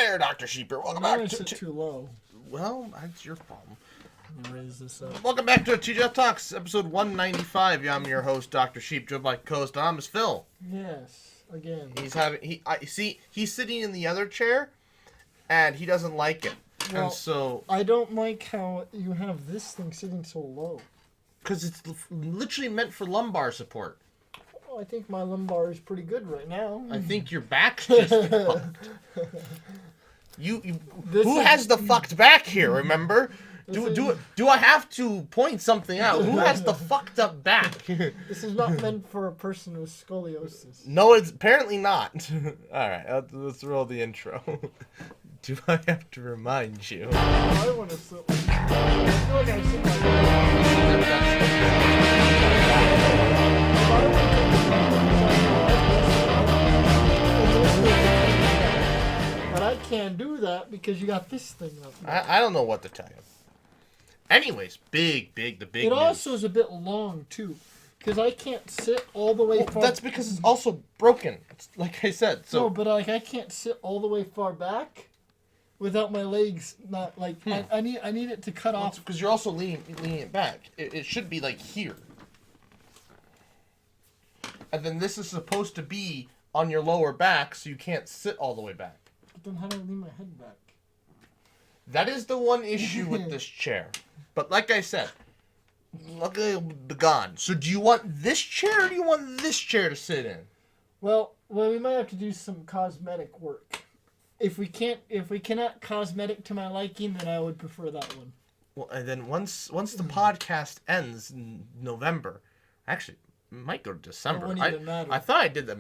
there, Dr. Sheeper. Welcome I back sit too low. Well, that's your problem. Raise this up. Welcome back to TGIF Talks, episode 195. I'm your host, Dr. Sheep, joined by co-host Thomas Phil. Yes, again. He's sitting in the other chair, and he doesn't like it. Well, and so I don't like how you have this thing sitting so low. Because it's literally meant for lumbar support. Well, I think my lumbar is pretty good right now. I think your back's just fucked. Who has the fucked back here, remember? Do I have to point something out? Who has the fucked up back? This is not meant for a person with scoliosis. No, it's apparently not. Alright, let's roll the intro. Do I have to remind you? I want to sit like I feel like I sit like But I can't do that because you got this thing up there. I don't know what to tell you. Anyways, the big It news. also is a bit long, too. Because I can't sit all the way far... That's because it's also broken. It's, like I said, so... No, but I can't sit all the way far back without my legs not, like... I need it to cut off. Because you're also leaning it back. It should be, like, here. And then this is supposed to be on your lower back, so you can't sit all the way back. But then how do I lean my head back? That is the one issue with this chair. But like I said, look at the gone. So do you want this chair or do you want this chair to sit in? Well, we might have to do some cosmetic work. If we cannot cosmetic to my liking, then I would prefer that one. Well, and then once the podcast ends in November, actually, it might go to December. It wouldn't even matter. I thought I did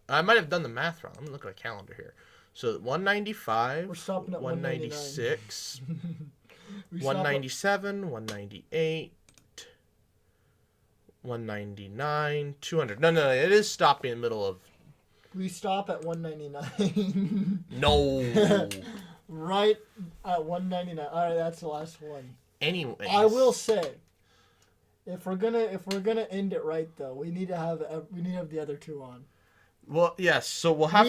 I might have done the math wrong. Let me look at a calendar here. So 195, We're stopping at 196, 197, 198, 199, 200. No, it is stopping in the middle of... We stop at 199. No. Right at 199. All right, that's the last one. Anyways. I will say, if we're gonna end it right though, we need to have the other two on. Well, yes. So we'll have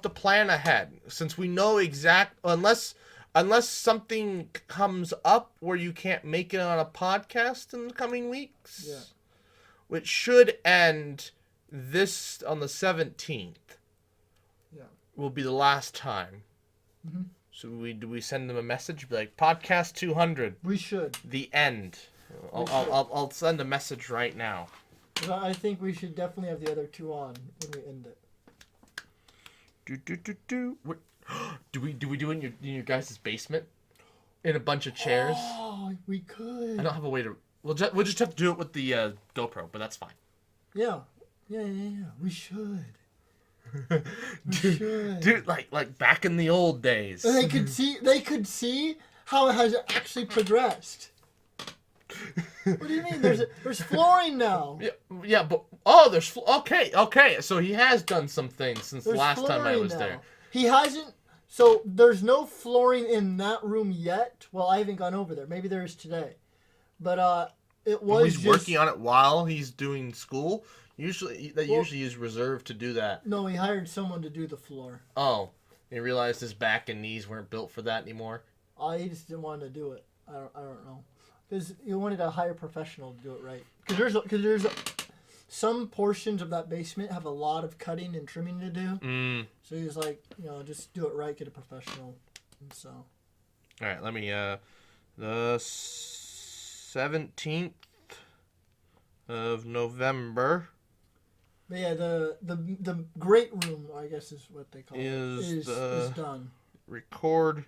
to plan ahead, since we know unless something comes up where you can't make it on a podcast in the coming weeks. Yeah. Which should end this on the 17th. Yeah. Will be the last time. Mm-hmm. So do we send them a message? Be like, podcast 200. We should. The end. I'll send a message right now. I think we should definitely have the other two on when we end it. What? Do we do it in your guys' basement? In a bunch of chairs? Oh, we could. I don't have a way to... We'll just have to do it with the GoPro, but that's fine. Yeah. We should. Dude, like back in the old days. And they could see how it has actually progressed. What do you mean? There's flooring now. Yeah, but there's okay. So he has done some things since the last time I was there. He hasn't. So there's no flooring in that room yet. Well, I haven't gone over there. Maybe there is today, but it was. He's working on it while he's doing school. Usually is reserved to do that. No, he hired someone to do the floor. Oh, he realized his back and knees weren't built for that anymore. He just didn't want to do it. I don't know. Because he wanted a higher professional to do it right. Because there's some portions of that basement have a lot of cutting and trimming to do. So he was like, just do it right, get a professional. And so. All right, let me. The 17th of November. But yeah, the great room, I guess is what they call is done. Record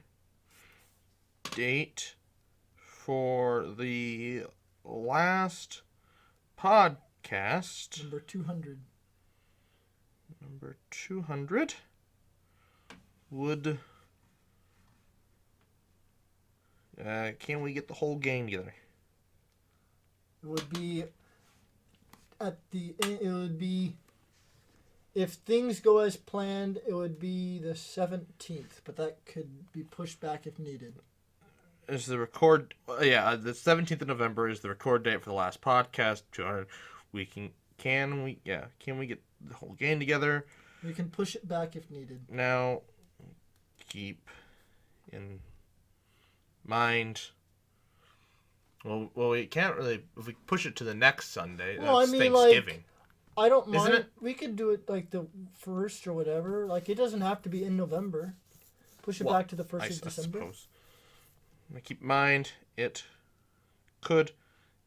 date for the last podcast. Number 200. Number 200 would... can we get the whole game together? It would be... If things go as planned, it would be the 17th. But that could be pushed back if needed. Is the record... the 17th of November is the record date for the last podcast. 200. Can we get the whole game together? We can push it back if needed. Now, keep in mind. Well, we can't really. If we push it to the next Sunday, that's Thanksgiving. I don't mind. Isn't it? We could do it like the 1st or whatever. Like, it doesn't have to be in November. Push it back to the 1st of December. Suppose. Keep in mind, it could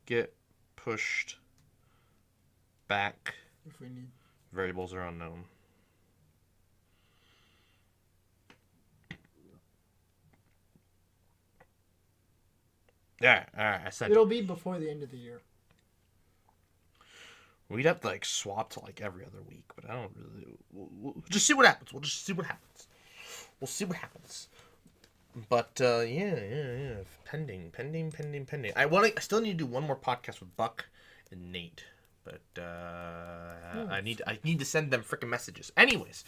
get pushed back. If we need. Variables are unknown. Yeah, alright, I said it'll be before the end of the year. We'd have to like swap to like every other week, but I don't really. We'll just see what happens. We'll just see what happens. We'll see what happens. But yeah. Pending. I still need to do one more podcast with Buck and Nate, but I need to send them freaking messages. Anyways,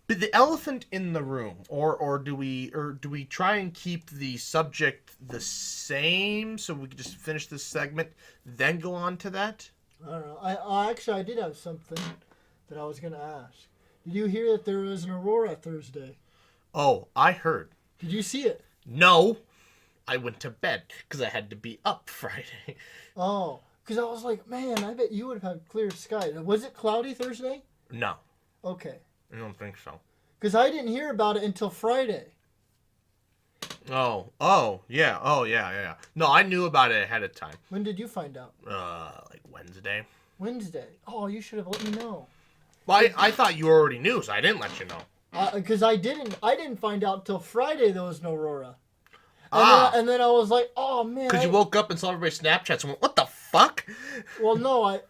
But the elephant in the room, or do we try and keep the subject the same so we can just finish this segment, then go on to that? I don't know. I did have something that I was gonna ask. Did you hear that there was an aurora Thursday? Oh, I heard. Did you see it? No, I went to bed because I had to be up Friday. Oh, because I was like, man, I bet you would have had clear skies. Was it cloudy Thursday? No. Okay. I don't think so. Because I didn't hear about it until Friday. Oh, yeah. No, I knew about it ahead of time. When did you find out? Like Wednesday. Wednesday. Oh, you should have let me know. Well, I thought you already knew, so I didn't let you know. Because I didn't find out till Friday there was no aurora. And then I was like, oh man. Because you woke up and saw everybody's Snapchats and went, what the fuck? Well, no, I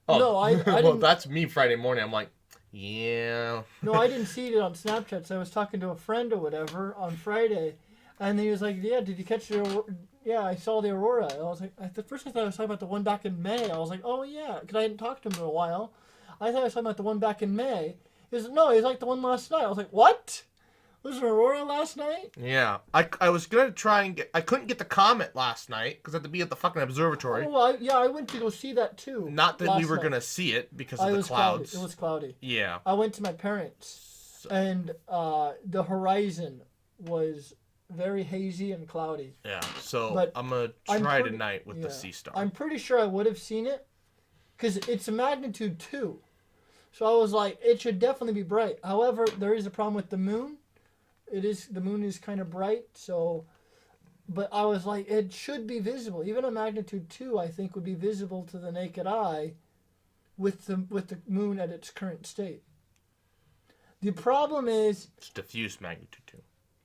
didn't. Well, that's me Friday morning. I'm like, yeah. No, I didn't see it on Snapchat. So I was talking to a friend or whatever on Friday, and he was like, "Yeah, did you catch the aurora?" Yeah, I saw the aurora. I was like, at first I thought I was talking about the one back in May. I was like, oh yeah, because I hadn't talked to him in a while. I thought I was talking about the one back in May. He was like the one last night. I was like, what? Was there aurora last night? Yeah, I was gonna try and I couldn't get the comet last night because I had to be at the fucking observatory. Oh, I went to go see that too. Not that we were gonna see it because of the clouds. It was cloudy. Yeah. I went to my parents, and the horizon was very hazy and cloudy. Yeah, so I'm gonna try tonight with the sea star. I'm pretty sure I would have seen it because it's a magnitude 2. So I was like, it should definitely be bright. However, there is a problem with the moon. The moon is kind of bright, so, but I was like, it should be visible. Even a magnitude 2, I think, would be visible to the naked eye with the moon at its current state. The problem is it's diffuse magnitude 2.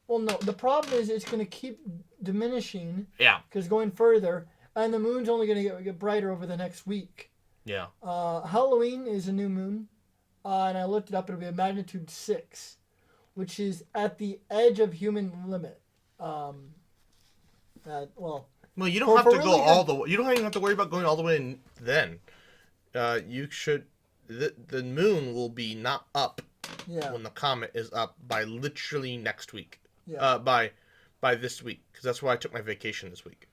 Well, no, the problem is it's going to keep diminishing. Yeah. Because going further, and the moon's only going to get brighter over the next week. Yeah. Halloween is a new moon, and I looked it up. It'll be a magnitude 6. Which is at the edge of human limit. Well, you don't have to go all the way. You don't even have to worry about going all the way in then. You should. The moon will be not up when the comet is up by literally next week. Yeah. By this week, because that's why I took my vacation this week.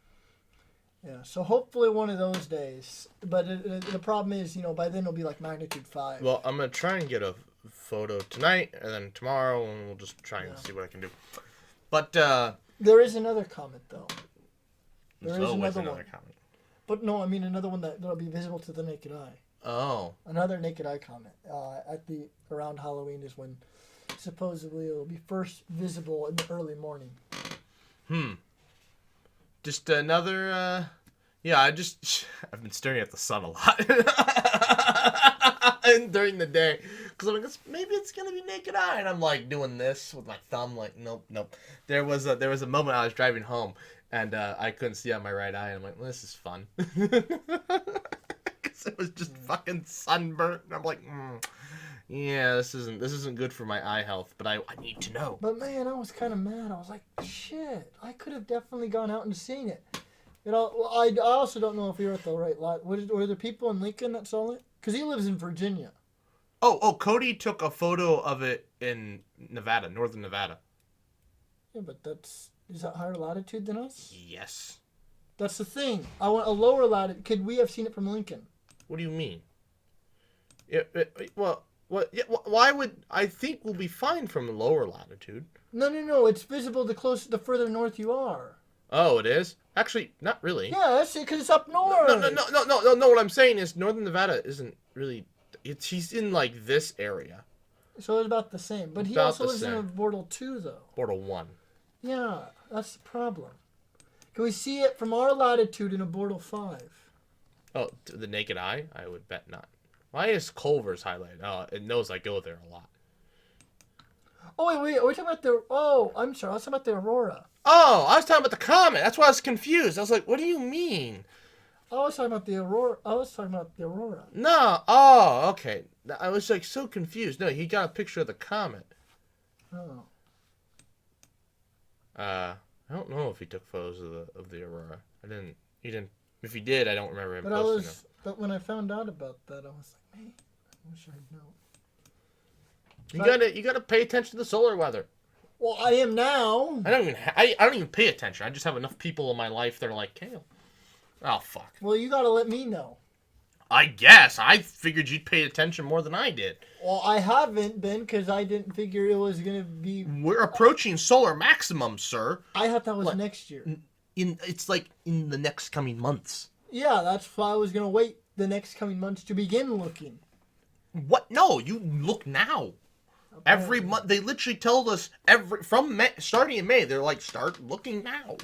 Yeah. So hopefully one of those days. But the problem is, by then it'll be like magnitude 5. Well, I'm gonna try and get a photo tonight and then tomorrow, and we'll just try and see what I can do. But there is another comet though. There is another comet. But no, I mean another one that'll be visible to the naked eye. Oh. Another naked eye comet. Around Halloween is when supposedly it'll be first visible in the early morning. Just another. I've been staring at the sun a lot. And during the day, because I'm like, maybe it's gonna be naked eye, and I'm like doing this with my thumb, like nope. There was a moment I was driving home, and I couldn't see out my right eye, and I'm like, well, this is fun, because it was just fucking sunburnt, and I'm like, yeah, this isn't good for my eye health, but I need to know. But man, I was kind of mad. I was like, shit, I could have definitely gone out and seen it. I also don't know if you're at the right lot. Were there people in Lincoln that saw it? Because he lives in Virginia. Oh, Cody took a photo of it in Nevada, northern Nevada. Yeah, but is that higher latitude than us? Yes. That's the thing. I want a lower latitude. Could we have seen it from Lincoln? What do you mean? What? Yeah, why would I think we'll be fine from a lower latitude? No. It's visible the further north you are. Oh, it is? Actually, not really. Yeah, that's it, because it's up north. No. What I'm saying is Northern Nevada isn't really... He's in, like, this area. So it's about the same. But he About also the lives in a same. Portal 2, though. Portal 1. Yeah, that's the problem. Can we see it from our latitude in a Portal 5? Oh, to the naked eye? I would bet not. Why is Culver's highlighted? Oh, it knows I go there a lot. Oh, wait. Are we talking about the... Oh, I'm sorry. I was talking about the Aurora. Oh, I was talking about the comet. That's why I was confused. I was like, what do you mean? I was talking about the Aurora. No. Oh, okay. I was like so confused. No, he got a picture of the comet. Oh. I don't know if he took photos of the Aurora. He didn't. If he did, I don't remember him posting them. But when I found out about that, I was like, man, I wish I'd known. You gotta pay attention to the solar weather. Well, I am now. I don't even pay attention. I just have enough people in my life that are like, Kale. Oh fuck. Well, you gotta let me know. I guess I figured you'd pay attention more than I did. Well, I haven't been because I didn't figure it was gonna be. We're approaching solar maximum, sir. I thought that was next year. It's like in the next coming months. Yeah, that's why I was gonna wait the next coming months to begin looking. What? No, you look now. Every month, they literally told us starting in May, they're like, start looking now.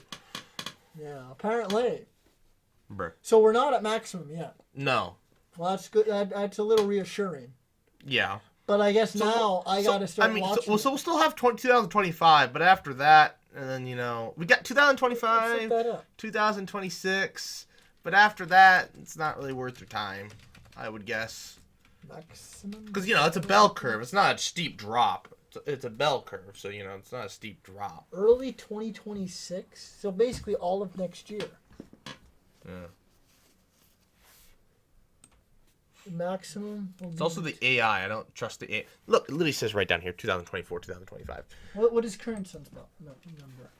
Yeah, apparently. Bruh. So we're not at maximum yet. No. Well, that's good. That's a little reassuring. Yeah. But I guess now I gotta start watching. So we'll still have 2025, but after that, and then we got 2025, 2026, but after that, it's not really worth your time, I would guess. Maximum. Because it's a bell curve. It's not a steep drop. It's a bell curve, so it's not a steep drop. Early 2026. So basically all of next year. Yeah. Maximum. It's also the AI. I don't trust the AI. Look, it literally says right down here, 2024, 2025. What is current sunspot? No, number.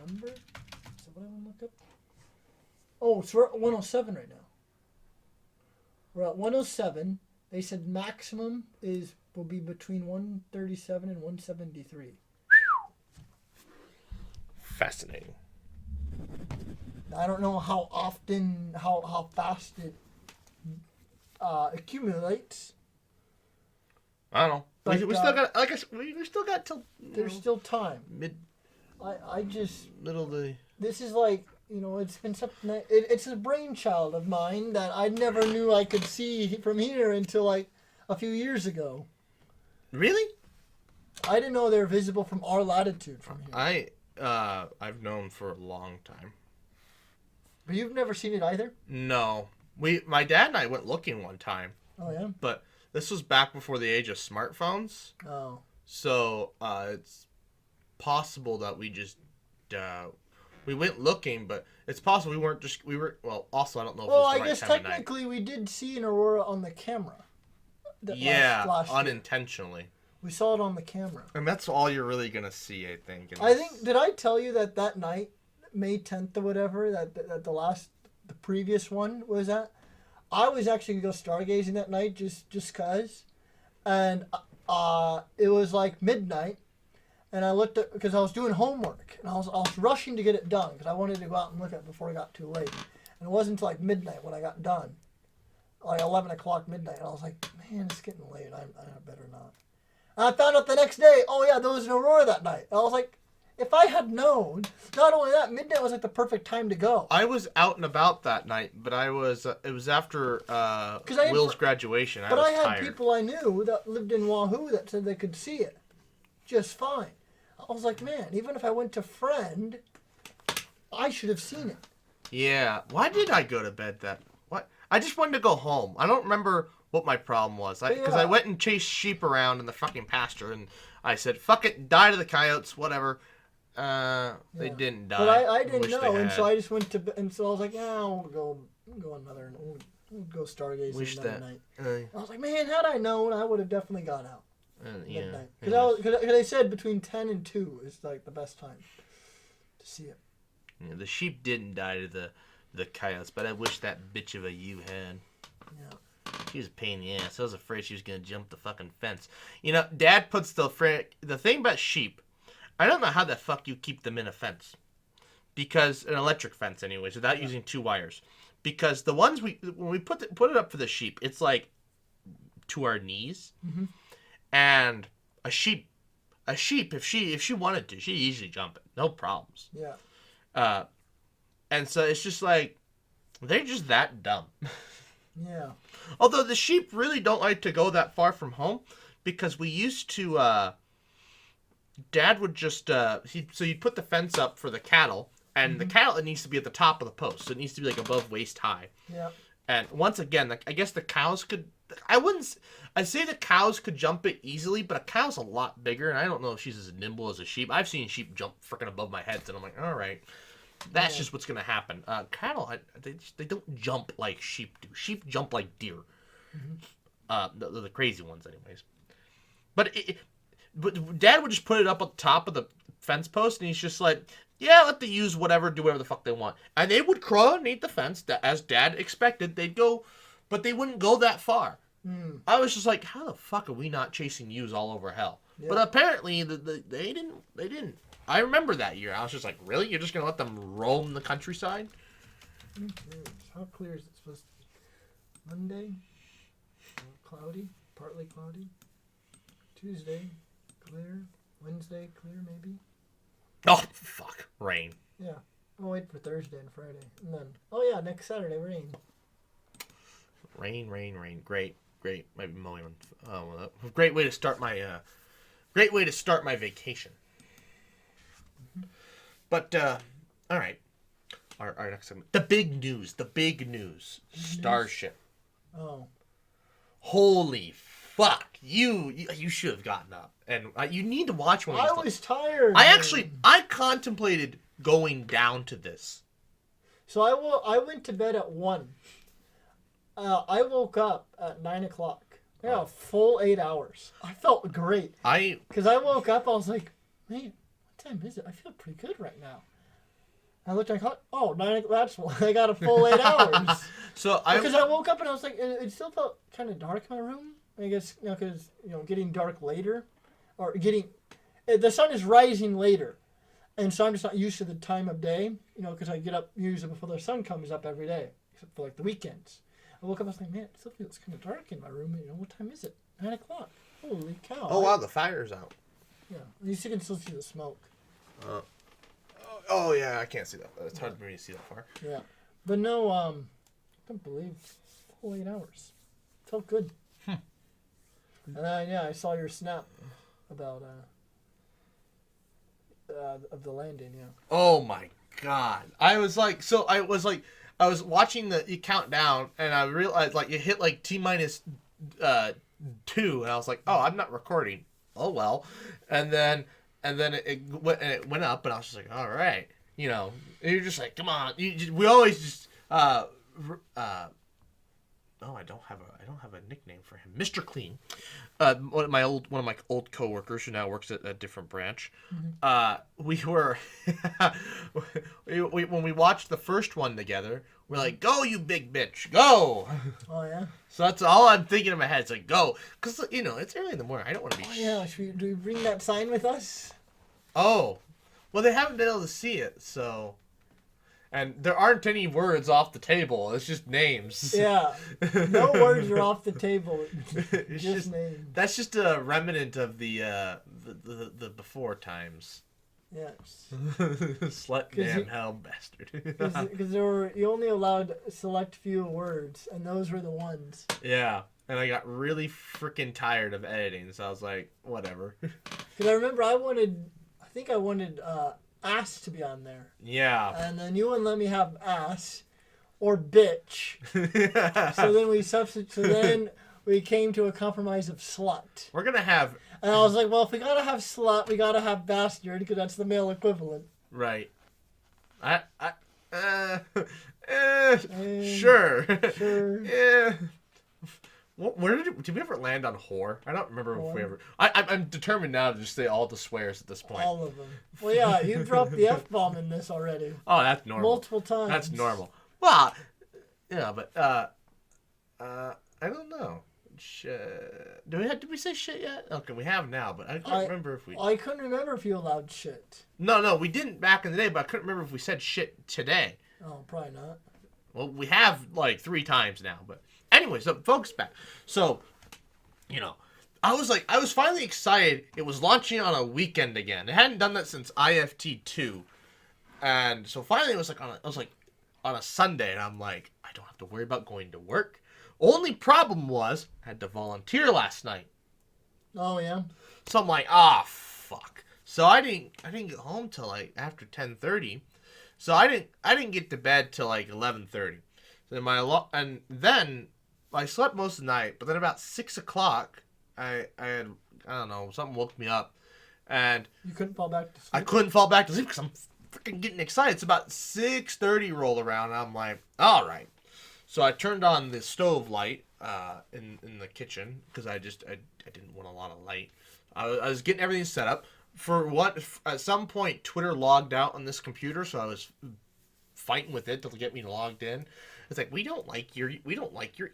Number? Is that what I want to look up? Oh, so we're at 107 right now. We're at 107. They said maximum will be between 137 and 173. Fascinating. I don't know how often, how fast it accumulates. I don't know. But, we still got, like I said, we still got till there's still time. I just middle of the. This is like, it's been something. It's a brainchild of mine that I never knew I could see from here until like a few years ago. Really? I didn't know they're visible from our latitude from here. I've known for a long time. But you've never seen it either? No. My dad and I went looking one time. Oh, yeah? But this was back before the age of smartphones. Oh. So, it's possible that we just, we went looking, but it's possible also I don't know if it was the right I guess time of night. technically we did see an aurora on the camera. Last unintentionally. We saw it on the camera. And that's all you're really going to see, I think. Did I tell you that night, May 10th or whatever, that the previous one was at? I was actually going to go stargazing that night just cause. And it was like midnight. And I looked at, because I was doing homework. And I was rushing to get it done because I wanted to go out and look at it before it got too late. And it wasn't until like midnight when I got done. Like 11 o'clock midnight. And I was like, man, it's getting late. I better not. And I found out the next day, oh yeah, there was an aurora that night. And I was like, if I had known, not only that, midnight was like the perfect time to go. I was out and about that night, but it was after Will's graduation. But I had tired. people I knew that lived in Wahoo that said they could see it just fine. I was like, man, even if I went to Friend, I should have seen it. Yeah. Why did I go to bed what? I just wanted to go home. I don't remember what my problem was. Because I went and chased sheep around in the fucking pasture, and I said, fuck it, die to the coyotes, whatever. They didn't die. But I didn't know, and so I just went to bed, and so I was like, yeah, we'll go stargazing another night. I was like, man, had I known, I would have definitely gone out. Midnight. Because they said between 10 and 2 is like the best time to see it. Yeah, the sheep didn't die the coyotes, but I wish that bitch of a you had. Yeah. She was a pain in the ass. I was afraid she was going to jump the fucking fence. You know, Dad puts the thing about sheep, I don't know how the fuck you keep them in a fence. Because, an electric fence anyways, without using 2 wires. Because the ones when we put it up for the sheep, it's like to our knees. Mm-hmm. And a sheep, if she wanted to, she'd easily jump it. No problems. Yeah. And so it's just like, they're just that dumb. Yeah. Although the sheep really don't like to go that far from home, because we used to, Dad would just, so you'd put the fence up for the cattle, and the cattle, it needs to be at the top of the post, so it needs to be like above waist high. Yeah. And once again, I guess the cows could, I'd say the cows could jump it easily, but a cow's a lot bigger, and I don't know if she's as nimble as a sheep. I've seen sheep jump freaking above my head, and I'm like, all right. That's just what's going to happen. Cattle, they don't jump like sheep do. Sheep jump like deer. Mm-hmm. The crazy ones, anyways. But Dad would just put it up at the top of the fence post, and he's just like, yeah, let the ewes do whatever the fuck they want. And they would crawl underneath the fence, as Dad expected. They'd go, but they wouldn't go that far. Mm. I was just like, how the fuck are we not chasing ewes all over hell? Yep. But apparently, they didn't. I remember that year. I was just like, really? You're just going to let them roam the countryside? How clear is it supposed to be? Monday, cloudy, partly cloudy. Tuesday, clear. Wednesday, clear maybe. Oh, fuck. Rain. Yeah. I'll wait for Thursday and Friday. And then, oh yeah, next Saturday, rain. Rain. Great. Might be mowing. Great way to start my vacation. But, all right. Our next segment. The big news. Starship. Oh. Holy fuck. You should have gotten up. And you need to watch one of these. I was tired. I contemplated going down to this. So I went to bed at 1. I woke up at 9 o'clock. Yeah, full 8 hours. I felt great. Because I woke up, I was like, man, what time is it? I feel pretty good right now. I looked at my clock. Oh, 9. That's I got a full 8 hours. Because I woke up and I was like, it still felt kind of dark in my room. I guess because getting dark later, or the sun is rising later, and so I'm just not used to the time of day. Because I get up usually before the sun comes up every day, except for like the weekends. I woke up, I was like, man, it still feels kind of dark in my room. What time is it? 9 o'clock. Holy cow! Oh wow, the fire's out. Yeah, at least you can still see the smoke. Oh yeah, I can't see that. It's hard for me to see that far. Yeah, but no, I can't believe full 8 hours. Felt good. And I saw your snap about of the landing. Yeah. Oh my god! I was watching the countdown, and I realized it hit T-minus 2, and I was like, oh, I'm not recording. Oh well, and then it went up, and I was just like, all right, you're just like, come on. We always just I don't have a nickname for him, Mr. Clean. One of my old coworkers who now works at a different branch. Mm-hmm. We were when we watched the first one together, we're like, "Go, you big bitch, go!" Oh yeah. So that's all I'm thinking in my head. It's like, go, because it's early in the morning. I don't want to be. Oh yeah. Do we bring that sign with us? Oh, well, they haven't been able to see it, so. And there aren't any words off the table. It's just names. Yeah. No words are off the table. It's just names. That's just a remnant of the before times. Yes. Slut, damn, hell, bastard. Because you only allowed a select few words, and those were the ones. Yeah. And I got really freaking tired of editing, so I was like, whatever. Because I remember I wanted ass to be on there. Yeah. And then you wouldn't let me have ass or bitch. So then we came to a compromise of slut. We're going to have... And I was like, well, if we got to have slut, we got to have bastard, because that's the male equivalent. Right. Sure. Yeah. Where did we ever land on whore? I don't remember if we ever... I'm determined now to just say all the swears at this point. All of them. Well, yeah, you dropped the F-bomb in this already. Oh, that's normal. Multiple times. That's normal. Well, yeah, but I don't know. Shit. Did we say shit yet? Okay, we have now, but I couldn't remember if we. I couldn't remember if you allowed shit. No, we didn't back in the day, but I couldn't remember if we said shit today. Oh, probably not. Well, we have like 3 times now, but anyway, so focus back. So, I was finally excited. It was launching on a weekend again. It hadn't done that since IFT2, and so finally it was on a Sunday, and I'm like, I don't have to worry about going to work. Only problem was I had to volunteer last night. Oh yeah. So I'm like, fuck. So I didn't get home till like after 10:30. So I didn't get to bed till like 11:30. So then I slept most of the night, but then about 6 o'clock, I had, I don't know, something woke me up, and you couldn't fall back to sleep. I couldn't fall back to sleep because I'm freaking getting excited. It's about 6:30 rolled around, and I'm like, all right. So I turned on the stove light in the kitchen because I didn't want a lot of light. I was getting everything set up. At some point Twitter logged out on this computer, so I was fighting with it to get me logged in. It's like, we don't like your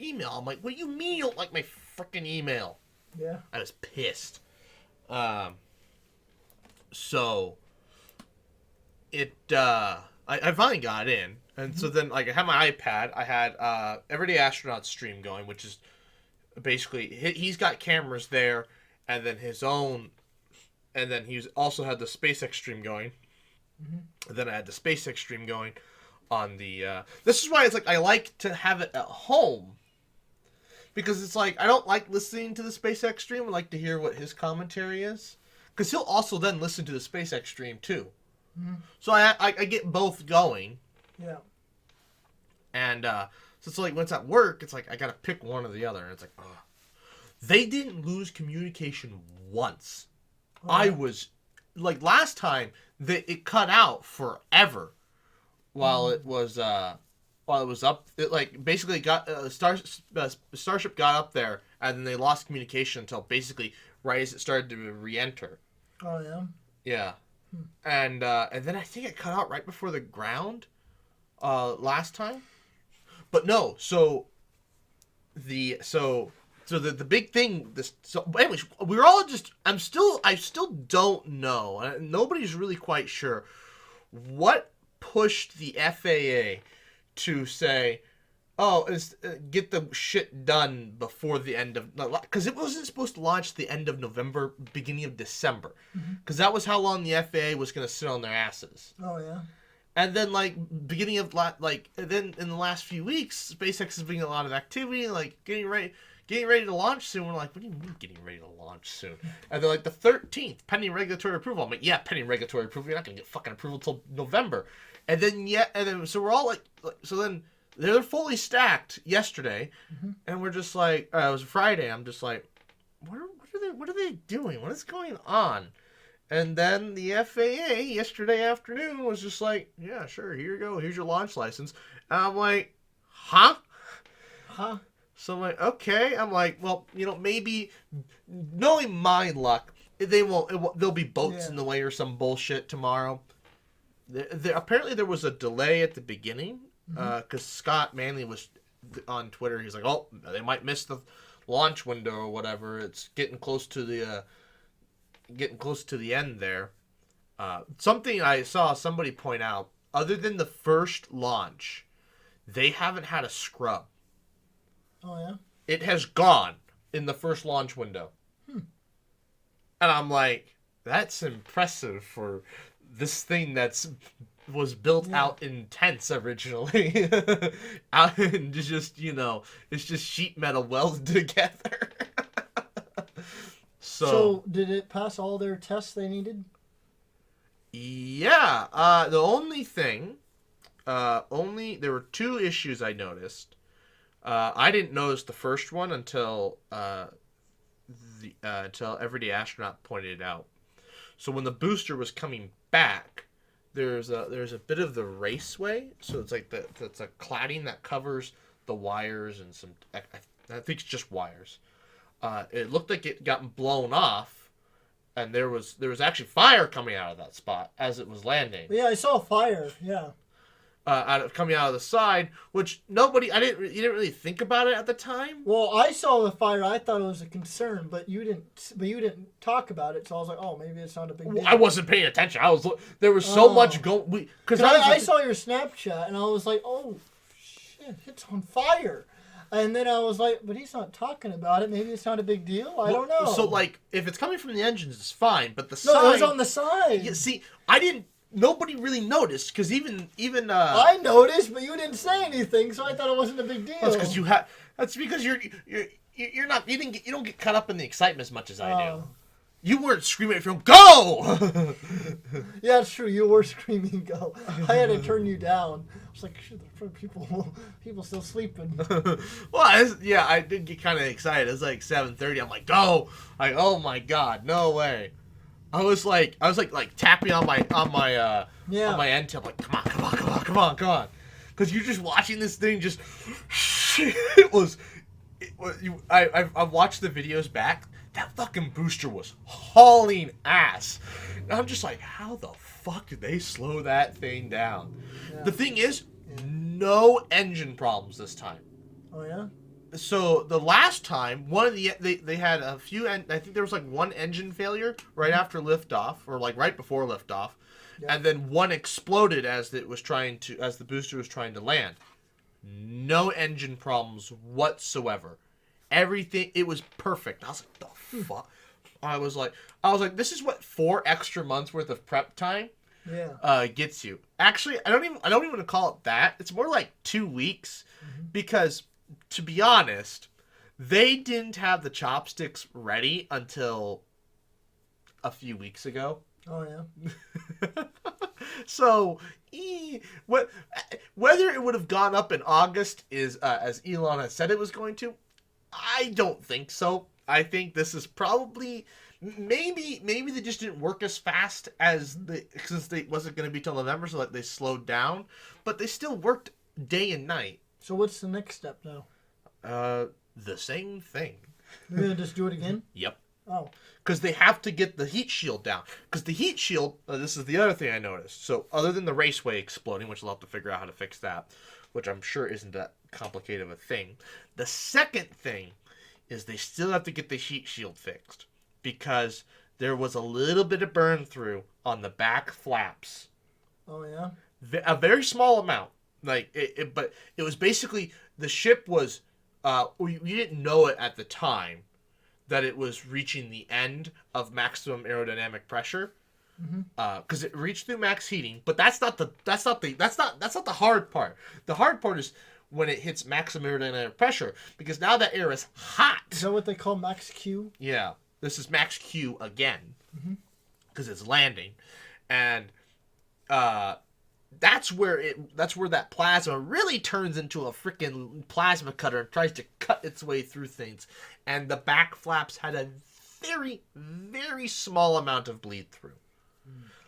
email. I'm like, what do you mean you don't like my freaking email? Yeah. I was pissed. So it I finally got in. And so then, like, I had my iPad. I had Everyday Astronaut stream going, which is basically, he's got cameras there, and then his own, and then he's also had the SpaceX stream going. Mm-hmm. And then I had the SpaceX stream going on the. This is why it's like I like to have it at home, because it's like I don't like listening to the SpaceX stream. I like to hear what his commentary is, because he'll also then listen to the SpaceX stream too. Mm-hmm. So I get both going. Yeah. And so it's like when it's at work, it's like I gotta pick one or the other, and it's like, ugh. They didn't lose communication once. Oh. I was like, last time it cut out forever while it was up. It like basically got Starship got up there, and then they lost communication until basically right as it started to re-enter. Oh yeah. Yeah. And then I think it cut out right before the ground. Last time, but no. So the big thing. Anyways, we're all just. I still don't know. Nobody's really quite sure what pushed the FAA to say, get the shit done before the end of, because it wasn't supposed to launch the end of November, beginning of December, because that was how long the FAA was going to sit on their asses. Oh yeah. And then, beginning of, then in the last few weeks, SpaceX is doing a lot of activity, getting ready to launch soon. We're like, what do you mean getting ready to launch soon? And they're like, the 13th, pending regulatory approval. I'm like, yeah, pending regulatory approval. You're not going to get fucking approval until November. And then, so we're all so then they're fully stacked yesterday. Mm-hmm. And we're just like, it was Friday. I'm just like, what are they doing? What is going on? And then the FAA yesterday afternoon was just like, yeah, sure, here you go. Here's your launch license. And I'm like, huh? So I'm like, okay. I'm like, well, maybe, knowing my luck, there'll be boats in the way or some bullshit tomorrow. Apparently there was a delay at the beginning, because Scott Manley was on Twitter. He's like, oh, they might miss the launch window or whatever. It's getting close to the end there. Something I saw somebody point out, other than the first launch, they haven't had a scrub. Oh yeah? It has gone in the first launch window. And I'm like, that's impressive for this thing was built out in tents originally. Out in just, it's just sheet metal welded together. So did it pass all their tests they needed? Yeah. The only thing, there were 2 issues I noticed. I didn't notice the first one until Everyday Astronaut pointed it out. So when the booster was coming back, there's a bit of the raceway. So it's like it's a cladding that covers the wires and some. I think it's just wires. It looked like it got blown off, and there was actually fire coming out of that spot as it was landing. Yeah, I saw fire. Yeah. coming out of the side, which you didn't really think about it at the time. Well, I saw the fire. I thought it was a concern, but you didn't talk about it. So I was like, oh, maybe it's not a big deal. I wasn't paying attention. There was so much going. Because I saw your Snapchat and I was like, oh shit, it's on fire. And then I was like, but he's not talking about it. Maybe it's not a big deal. I don't know. So like, if it's coming from the engines, it's fine. But the side, no, it was on the side. Yeah, see, nobody really noticed because even I noticed, but you didn't say anything, so I thought it wasn't a big deal. That's because you don't get caught up in the excitement as much as I do. You weren't screaming at film, go! Yeah, it's true. You were screaming, go. I had to turn you down. I was like, shit, people still sleeping. Well, I did get kind of excited. It was like 7:30. I'm like, go! Like, oh my god, no way. I was like tapping on my end tip, like, come on. Because you're just watching this thing just, I've watched the videos back. That fucking booster was hauling ass. And I'm just like, how the fuck did they slow that thing down? Yeah. The thing is, no engine problems this time. Oh, yeah? So the last time, they had a few, I think there was like one engine failure right after liftoff, or like right before liftoff, and then one exploded as the booster was trying to land. No engine problems whatsoever. Everything, it was perfect. I was like, the fuck? I was like, this is what 4 extra months worth of prep time gets you. Actually, I don't even want to call it that. It's more like 2 weeks, because to be honest, they didn't have the chopsticks ready until a few weeks ago. Oh yeah. So, whether it would have gone up in August is as Elon has said it was going to, I don't think so. I think this is probably maybe they just didn't work as fast since they wasn't going to be till November, so that they slowed down. But they still worked day and night. So what's the next step now? The same thing. They're gonna just do it again? Yep. Oh. Because they have to get the heat shield down. Because the heat shield, this is the other thing I noticed. So other than the raceway exploding, which we'll have to figure out how to fix that, which I'm sure isn't that complicated of a thing. The second thing is they still have to get the heat shield fixed, because there was a little bit of burn through on the back flaps. Oh yeah. A very small amount, but it was basically, the ship was. We didn't know it at the time that it was reaching the end of maximum aerodynamic pressure, because it reached through max heating. But that's not the hard part. The hard part is when it hits maximum aerodynamic pressure, because now that air is hot. Is that what they call max Q? Yeah, this is max Q again, because it's landing, and that's where that plasma really turns into a freaking plasma cutter and tries to cut its way through things. And the back flaps had a very, very small amount of bleed through.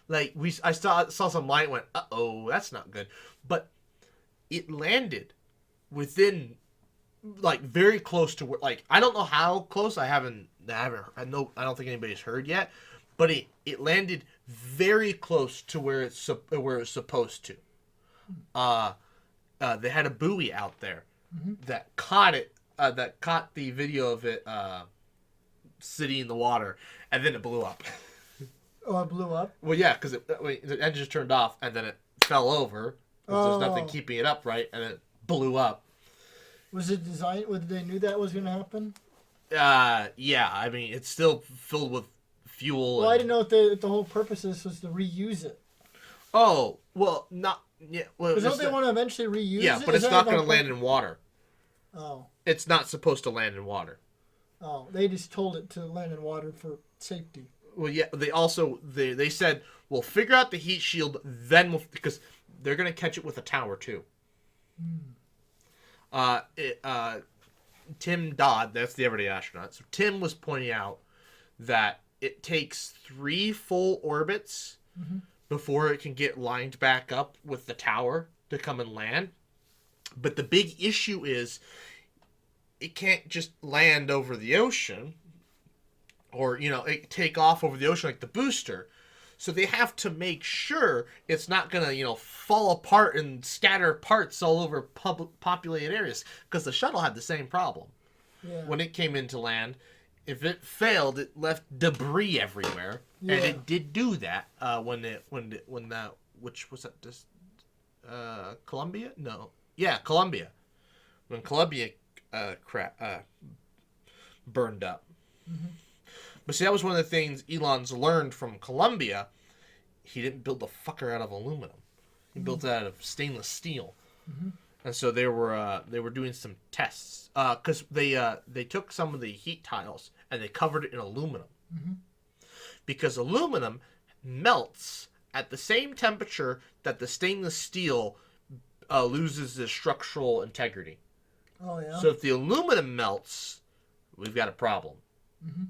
Like I saw some light and went, uh-oh, that's not good. But it landed within, like, very close to where, like, I don't know how close. I don't think anybody's heard yet. But it landed very close to where it's supposed to. They had a buoy out there that caught it. That caught the video of it sitting in the water, and then it blew up. Oh, it blew up? Well, yeah, because the engine just turned off, and then it fell over. There's nothing keeping it upright, and it blew up. Was it designed? They knew that was going to happen? Yeah. I mean, it's still filled with fuel. Well, I didn't know if the whole purpose of this was to reuse it. Oh, well, not... Yeah, well, because don't they want to eventually reuse it? Yeah, but it's not going to land in water. Oh. It's not supposed to land in water. Oh, they just told it to land in water for safety. Well, yeah, they also... They said, we'll figure out the heat shield, then because they're going to catch it with a tower, too. Tim Dodd, that's the everyday astronaut. So Tim was pointing out that it takes 3 full orbits before it can get lined back up with the tower to come and land. But the big issue is it can't just land over the ocean or, it take off over the ocean like the booster. So they have to make sure it's not going to, fall apart and scatter parts all over populated areas. Because the shuttle had the same problem. Yeah. When it came into land, if it failed, it left debris everywhere. Yeah. And it did do that which was that? This, Columbia? No. Yeah, Columbia. When Columbia burned up. Mm-hmm. But see, that was one of the things Elon's learned from Columbia. He didn't build the fucker out of aluminum. He built it out of stainless steel. Mm-hmm. And so they were doing some tests because they took some of the heat tiles and they covered it in aluminum. Mm-hmm. Because aluminum melts at the same temperature that the stainless steel loses the structural integrity. Oh yeah. So if the aluminum melts, we've got a problem. Mm-hmm.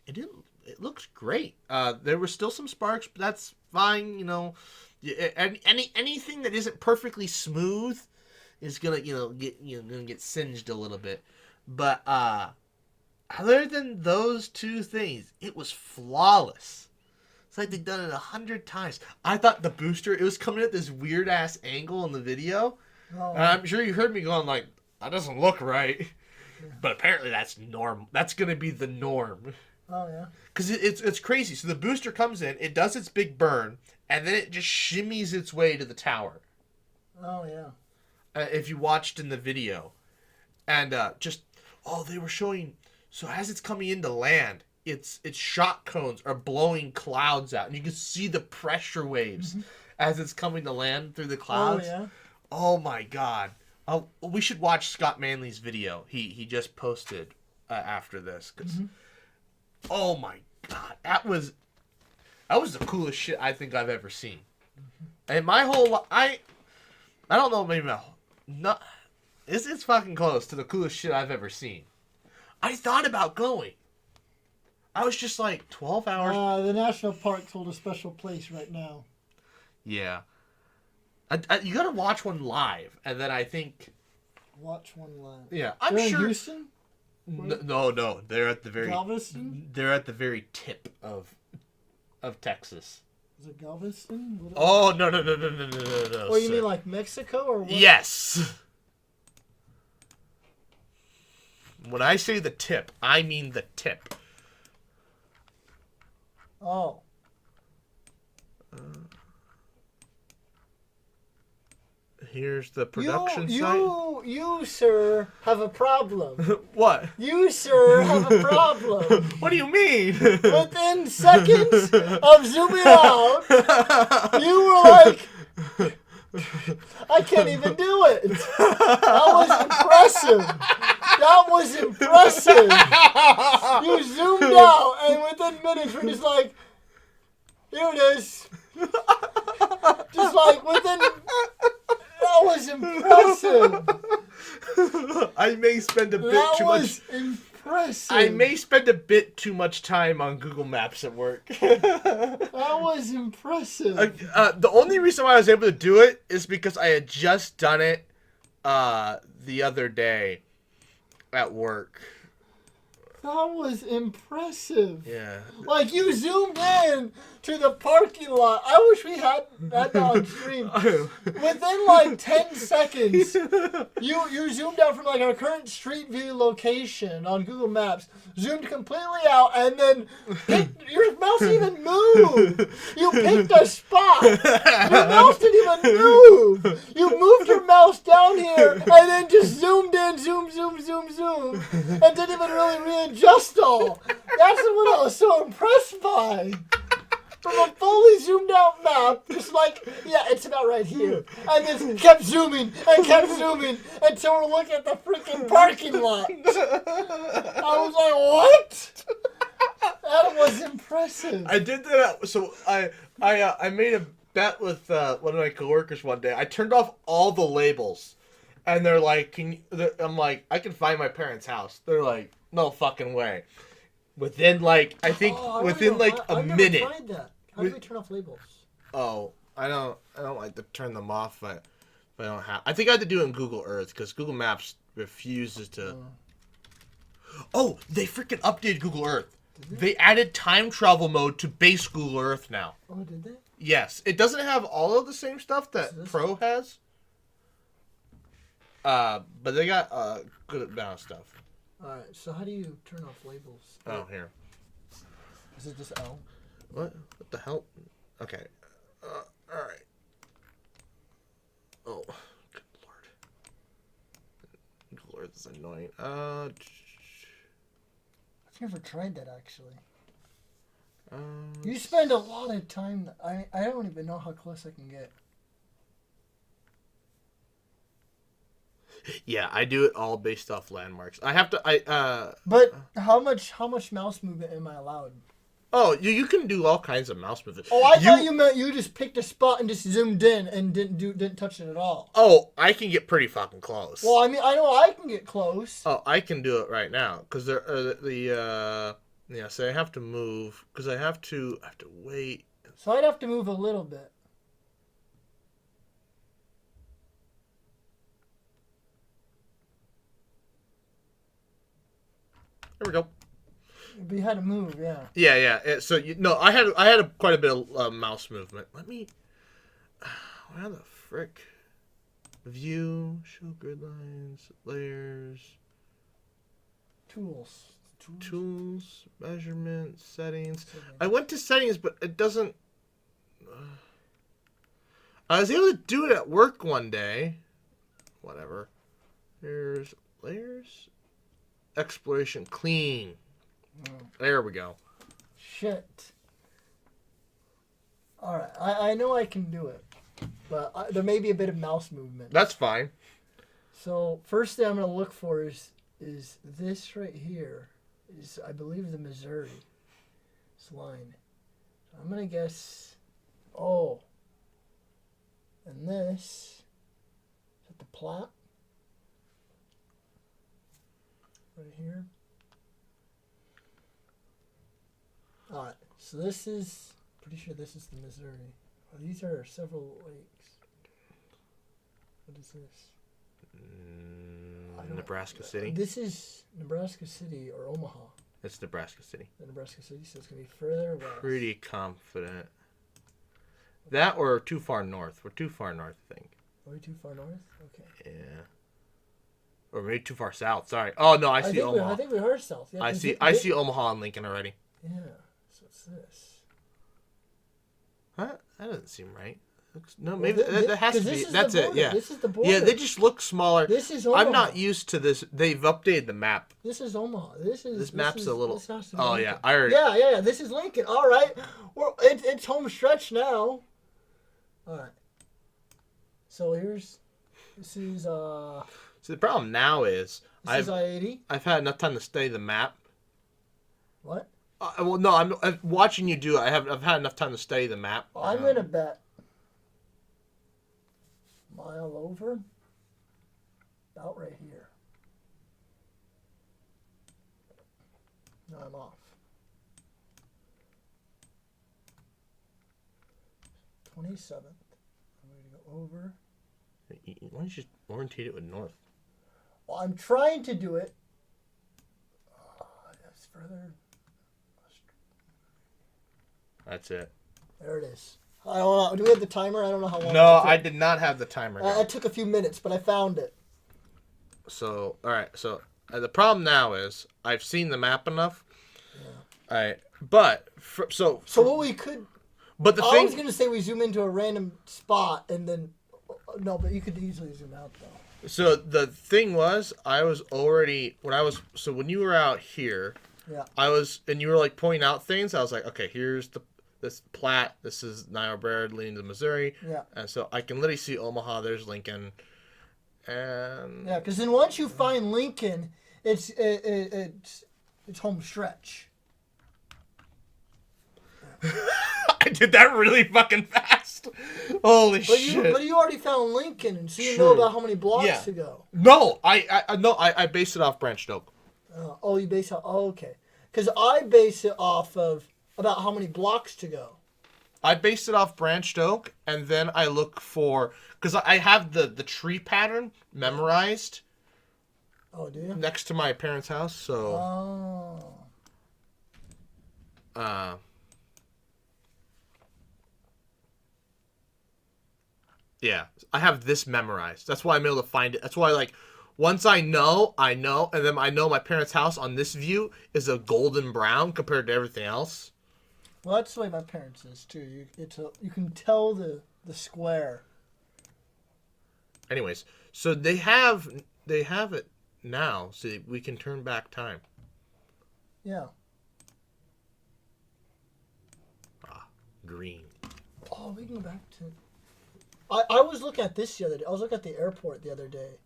It looks great. There were still some sparks, but that's fine. Anything that isn't perfectly smooth is gonna get singed a little bit. But other than those two things, it was flawless. It's like they've done it 100 times. I thought the booster, it was coming at this weird ass angle in the video. Oh. And I'm sure you heard me going like, that doesn't look right. Yeah. But apparently that's norm. That's gonna be the norm. Oh yeah. Because it's crazy. So the booster comes in, it does its big burn, and then it just shimmies its way to the tower. Oh yeah. If you watched in the video, and they were showing. So as it's coming into land, its shock cones are blowing clouds out, and you can see the pressure waves as it's coming to land through the clouds. Oh yeah. Oh my God. We should watch Scott Manley's video. He just posted after this. Oh my God, that was the coolest shit I think I've ever seen. And my whole life, I don't know, maybe it's fucking close to the coolest shit I've ever seen. I thought about going. I was just like 12 hours. The national parks hold a special place right now. Yeah. You gotta watch one live, and then I think. Watch one live. Yeah, I'm sure. In Houston? No. They're at the very. Galveston? They're at the very tip of Texas. Is it Galveston? Oh no! Well, you mean like Mexico or what? Yes. When I say the tip, I mean the tip. Oh. Here's the production site. You, sir, have a problem. What? You, sir, have a problem. What do you mean? Within seconds of zooming out, you were like, I can't even do it. That was impressive. You zoomed out, and within minutes, we're just like, here it is. Just like within... That was impressive. I may spend a bit too much. That was impressive. I may spend a bit too much time on Google Maps at work. That was impressive. The only reason why I was able to do it is because I had just done it the other day at work. That was impressive. Yeah. Like, you zoomed in to the parking lot. I wish we had that on stream. Within, like, 10 seconds, you zoomed out from, like, our current street view location on Google Maps, zoomed completely out, and then your mouse didn't even move. You picked a spot. Your mouse didn't even move. You moved your mouse down here, and then just zoomed in, zoom, and didn't even really readjust all. That's what I was so impressed by. From a fully zoomed out map, just like, yeah, it's about right here. And then kept zooming until we're looking at the freaking parking lot. I was like, what? That was impressive. I did that. So I made a bet with one of my coworkers one day. I turned off all the labels. And they're like, I'm like, I can find my parents' house. They're like, no fucking way. Within like, I think within like a minute. I've never tried that. How do we turn off labels? Oh, I don't like to turn them off, but I don't have. I think I had to do it in Google Earth because Google Maps refuses to. Oh, they freaking updated Google Earth. They added time travel mode to base school Earth now. Oh, did they? Yes. It doesn't have all of the same stuff that Pro has. But they got good amount of stuff. Alright, so how do you turn off labels? Oh, here. Is it just L? What the hell? Okay. Alright. Oh, good lord. Good lord, this is annoying. I've never tried that, actually. You spend a lot of time... I don't even know how close I can get. Yeah, I do it all based off landmarks. I have to... But how much mouse movement am I allowed? Oh, you can do all kinds of mouse movement. Oh, I thought you meant you just picked a spot and just zoomed in and didn't touch it at all. Oh, I can get pretty fucking close. Well, I mean, I know I can get close. Oh, I can do it right now because yeah. So I have to move because I have to wait. So I'd have to move a little bit. There we go. But you had to move, yeah. Yeah. So I had quite a bit of mouse movement. Let me. How the frick? View, show grid lines, layers, tools, measurement, settings. I went to settings, but it doesn't. I was able to do it at work one day. Whatever. Here's layers, exploration, clean. There we go. Shit. Alright, I know I can do it. But there may be a bit of mouse movement. That's fine. So, first thing I'm going to look for is this right here. Is, I believe, the Missouri. This line. So I'm going to guess... Oh. And this... Is that the Platte? Right here. Alright, so this is... Pretty sure this is the Missouri. Oh, these are several lakes. What is this? Nebraska City. This is Nebraska City or Omaha. It's Nebraska City. The Nebraska City, so it's going to be further west. Pretty confident. That or too far north. We're too far north, I think. Are we too far north? Okay. Yeah. Or maybe too far south. Sorry. Oh, no, I see Omaha. I think we are south. Yeah, I see Omaha and Lincoln already. Yeah. So it's this. Huh? That doesn't seem right. No, maybe that has to be. That's it. Yeah. This is the border. Yeah, they just look smaller. This is Omaha. I'm not used to this. They've updated the map. This is Omaha. This map's a little. Oh Lincoln. yeah, I already. Yeah. This is Lincoln. All right. Well, it's home stretch now. All right. So this is So the problem now is this is I-80. I've had enough time to study the map. What? Well, no, I'm watching you do it. I've had enough time to study the map. I'm gonna bet mile over, about right here. No, I'm off. 27th. I'm going to go over. Why don't you just orientate it with north? Well, I'm trying to do it. That's further. That's it. There it is. I don't know. Do we have the timer? I don't know how long. No, I did not have the timer. It took a few minutes, but I found it. So, all right. So the problem now is I've seen the map enough. Yeah. All right, but so what we could. But the I thing. was gonna say we zoom into a random spot and then. No, but you could easily zoom out though. So the thing was, I was already when you were out here. Yeah. And you were like pointing out things. I was like, okay, here's this Platte. This is Niobrara leading to Missouri. Yeah. And so I can literally see Omaha. There's Lincoln. And yeah, because then once you find Lincoln, it's home stretch. I did that really fucking fast. Holy shit! But you already found Lincoln, and so you know about how many blocks to go. No, I based it off Branched Oak. You base it. Oh, okay. Because I base it off of about how many blocks to go. I based it off Branched Oak, and then I look for because I have the tree pattern memorized. Oh, do you? Next to my parents' house, so. Oh. Yeah, I have this memorized. That's why I'm able to find it. That's why, like, once I know, and then I know my parents' house on this view is a golden brown compared to everything else. Well, that's the way my parents is too. You can tell the square. Anyways, so they have it now, so we can turn back time. Yeah. Green. Oh, we can go back to. I was looking at this the other day. I was looking at the airport the other day.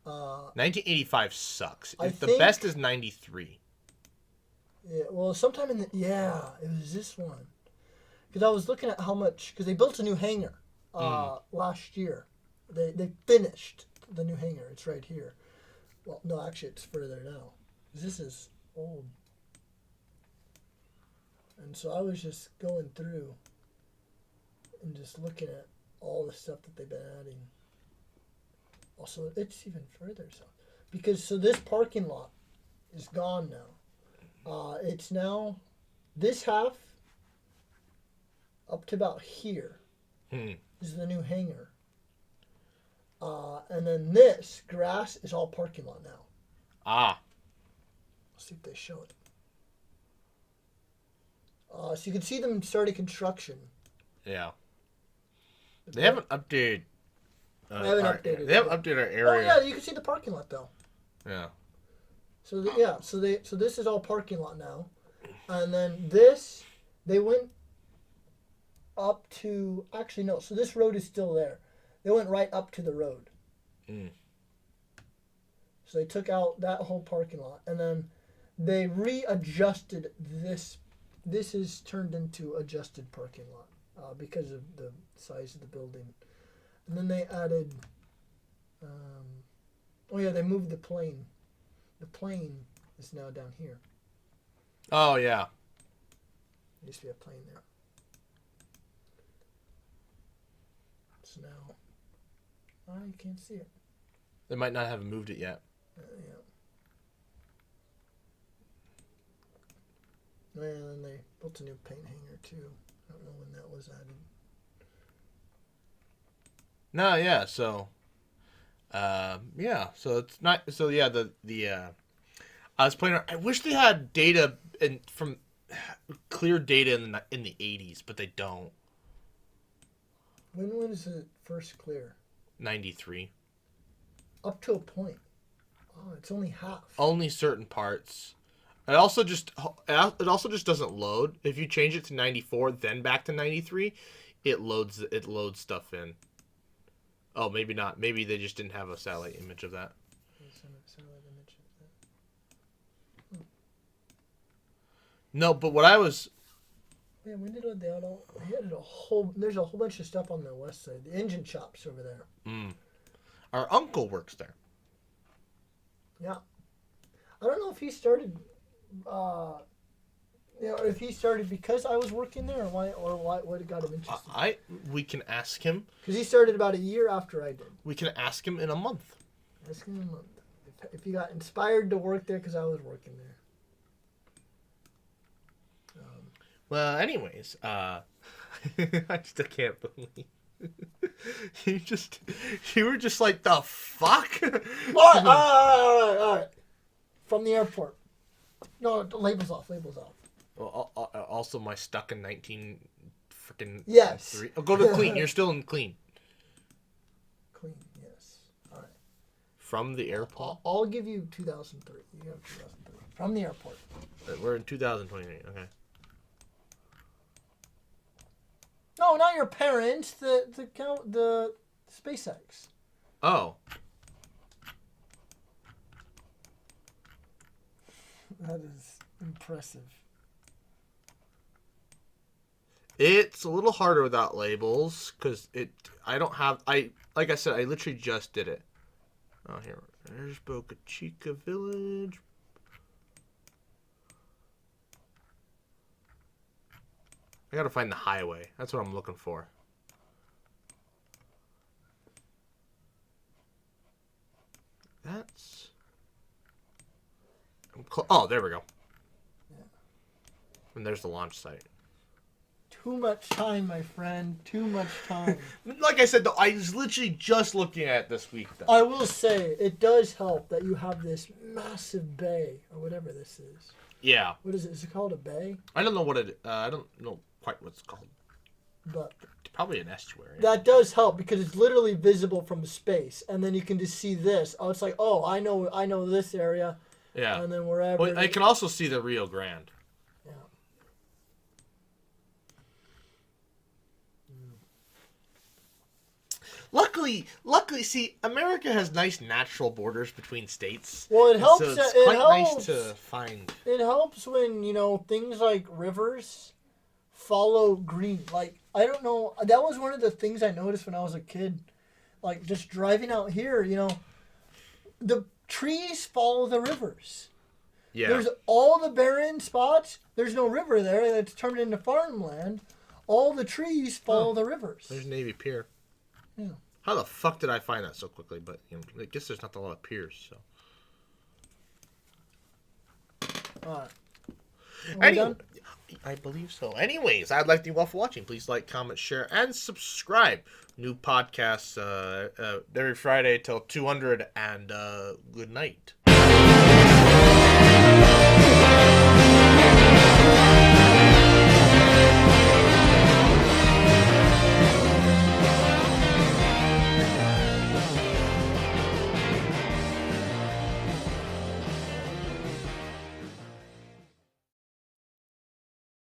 1985 sucks. The best is 93. Yeah, well, sometime it was this one. Because I was looking at how much, because they built a new hangar last year. They finished the new hangar. It's right here. Well, no, actually, it's further now. This is old. And so I was just going through and just looking at all the stuff that they've been adding. Also, it's even further south. Because, so this parking lot is gone now. It's now, this half, up to about here, is the new hangar. And then this grass is all parking lot now. Let's see if they show it. So you can see them starting construction. Yeah. They haven't updated. They haven't updated our area. Oh yeah, you can see the parking lot though. Yeah. So so this is all parking lot now, and then this they went up to so this road is still there. They went right up to the road. So they took out that whole parking lot, and then they readjusted this. This is turned into adjusted parking lot because of the size of the building. And then they added, they moved the plane. The plane is now down here. Oh, yeah. There used to be a plane there. It's now, you can't see it. They might not have moved it yet. Yeah. And then they built a new paint hanger too. I don't know when that was added. No, yeah. So, So it's not. So yeah, I was playing. I wish they had data from clear data in the 80s, but they don't. When was it first clear? 93. Up to a point. Oh, it's only half. Only certain parts. It also just doesn't load. If you change it to 94, then back to 93, it loads stuff in. Oh, maybe not. Maybe they just didn't have a satellite image of that. No, but what I was. Yeah, when did they all? They added a whole. There's a whole bunch of stuff on the west side. The engine shop's over there. Our uncle works there. Yeah, I don't know if he started. If he started because I was working there, or what got him interested. We can ask him. Because he started about a year after I did. We can ask him in a month. Ask him in a month. If he got inspired to work there because I was working there. Well, anyways, I still can't believe you were just like, the fuck? All right. From the airport. No, labels off. Well, also my stuck in 19 freaking. Yes. 3. Oh, go to clean. You're still in clean. Clean, yes. All right. From the airport. I'll give you 2003. You have 2003. From the airport. We're in 2028. Okay. No, not your parents. The SpaceX. Oh. That is impressive. It's a little harder without labels because like I said, I literally just did it. Oh, there's Boca Chica Village. I gotta find the highway. That's what I'm looking for. Oh, there we go. And there's the launch site. Too much time, my friend. Too much time. Like I said, though, I was literally just looking at it this week, though. I will say, it does help that you have this massive bay, or whatever this is. Yeah. What is it? Is it called a bay? I don't know what it... I don't know quite what it's called. But probably an estuary. That does help, because it's literally visible from space. And then you can just see this. Oh, it's like, oh, I know this area. Yeah. And then wherever... Well, I can also see the Rio Grande. Yeah. Luckily, see, America has nice natural borders between states. Well, it helps. So it's it quite helps, nice to find. It helps when, things like rivers follow green. Like, I don't know. That was one of the things I noticed when I was a kid. Like, just driving out here, the trees follow the rivers. Yeah. There's all the barren spots. There's no river there. That's turned into farmland. All the trees follow the rivers. There's Navy Pier. Yeah. How the fuck did I find that so quickly? But I guess there's not a lot of piers, so. All right. Anyway, I believe so. Anyways, I'd like to thank you all for watching. Please like, comment, share, and subscribe. New podcasts every Friday till 200, and good night.